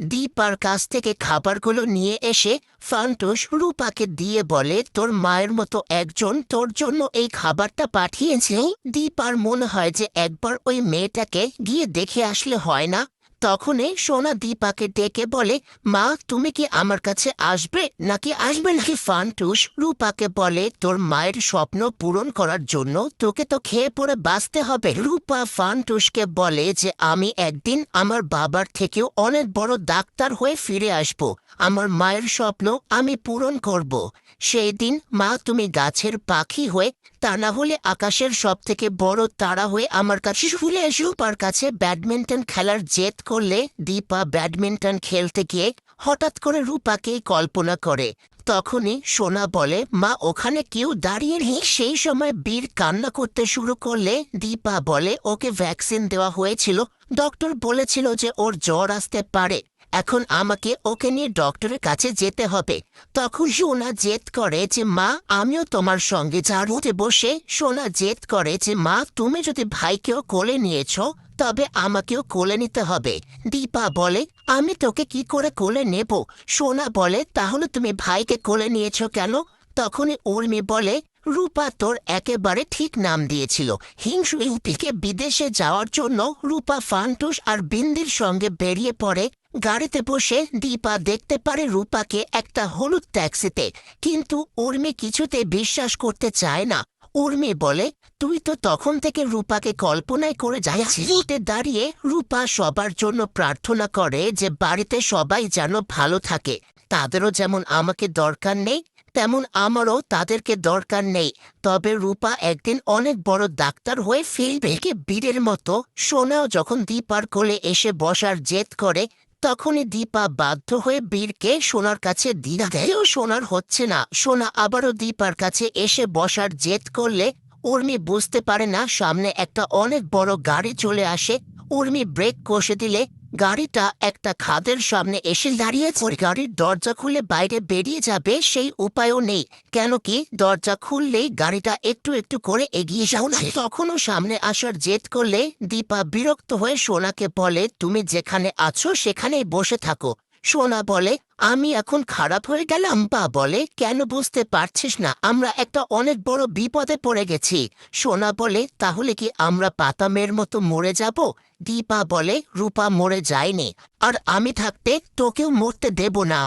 দীপার কাছ থেকে খাবারগুলো নিয়ে এসে ফান্টুস রূপাকে দিয়ে বলে, তোর মায়ের মতো একজন তোর জন্য এই খাবারটা পাঠিয়েছে। দীপার মনে হয় যে একবার ওই মেয়েটাকে গিয়ে দেখে আসলে হয় না। তখনই সোনা দীপাকে ডেকে বলে, মা তুমি কি আমার কাছে আসবে নাকি আসবে নাকি? ফান্টুস রূপাকে বলে, তোর মায়ের স্বপ্ন পূরণ করার জন্য তোকে তো খেয়ে পড়ে বাঁচতে হবে। রূপা ফান্টুসকে বলে যে আমি একদিন আমার বাবার থেকেও অনেক বড় ডাক্তার হয়ে ফিরে আসব। আমার মায়ের স্বপ্ন আমি পূরণ করব। সেই দিন মা তুমি গাছের পাখি হয়ে, তা না হলে আকাশের সব থেকে বড় তারা হয়ে আমার কাছে ফুলে এসো। রূপার কাছে ব্যাডমিন্টন খেলার জেদ করলে দীপা ব্যাডমিন্টন খেলতে গিয়ে হঠাৎ করে রূপাকে কল্পনা করে। তখনই সোনা বলে, মা ওখানে কেউ দাঁড়িয়ে নেই। সেই সময় বীর কান্না করতে শুরু করলে দীপা বলে, ওকে ভ্যাকসিন দেওয়া হয়েছিল, ডক্টর বলেছিল যে ওর জ্বর আসতে পারে, এখন আমাকে ওকে নিয়ে ডক্টরের কাছে যেতে হবে। তখন সোনা জেদ করে যে মা আমিও তোমার সঙ্গে ঝাড়ুতে বসে সোনা জেদ করে যে মা তুমি যদি ভাইকেও কোলে নিয়েছ তবে আমাকেও কোলে নিতে হবে। দীপা বলে, আমি তোকে কি করে কোলে নেব? সোনা বলে, তাহলে তুমি ভাইকে কোলে নিয়েছ কেন? তখনই উর্মি বলে, রূপা তোর একেবারে ঠিক নাম দিয়েছিল। হিংসু ইউপিকে বিদেশে যাওয়ার জন্য রূপা ফান্টুস আর বিন্দির সঙ্গে বেরিয়ে পড়ে। গাড়িতে বসে দীপা দেখতে পারে রূপাকে একটা হলুদ ট্যাক্সিতে, কিন্তু উর্মি কিছুতে বিশ্বাস করতে চায় না। উর্মি বলে, তুই তো তখন থেকে রূপাকে কল্পনায় করে যাচ্ছিস। দাঁড়িয়ে রূপা সবার জন্য প্রার্থনা করে যে বাড়িতে সবাই যেন ভালো থাকে, তাদেরও যেমন আমাকে দরকার নেই তেমন আমারও তাদেরকে দরকার নেই। তবে রূপা একদিন অনেক বড় ডাক্তার হয়ে ফিরবে। বীরের মতো সোনাও যখন দীপার কোলে এসে বসার জেদ করে, তখনই দীপা বাধ্য হয়ে বীরকে সোনার কাছে দিয়ে দেয়। সোনার হচ্ছে না। সোনা আবারও দীপার কাছে এসে বসার জেদ করলে উর্মি বুঝতে পারে না, সামনে একটা অনেক বড় গাড়ি চলে আসে। উর্মি ব্রেক কষে দিলে গাড়িটা একটা খাদের সামনে এসে দাঁড়িয়েছে। গাড়ির দরজা খুলে বাইরে বেরিয়ে যাবে সেই উপায়ও নেই, কেন কি দরজা খুললেই গাড়িটা একটু একটু করে এগিয়ে যাও না। তখনও সামনে আসার জেদ করলে দীপা বিরক্ত হয়ে সোনাকে বলে, তুমি যেখানে আছো সেখানেই বসে থাকো। সোনা বলে, আমি এখন খারাপ হয়ে গেলাম? বা বলে, কেন বুঝতে পারছিস না, আমরা একটা অনেক বড় বিপদে পড়ে গেছি। সোনা বলে, তাহলে কি আমরা পাতামের মতো মরে যাব? দীপা বলে, রূপা মরে যায়নি, আর আমি থাকতে তোকেও মরতে দেব না।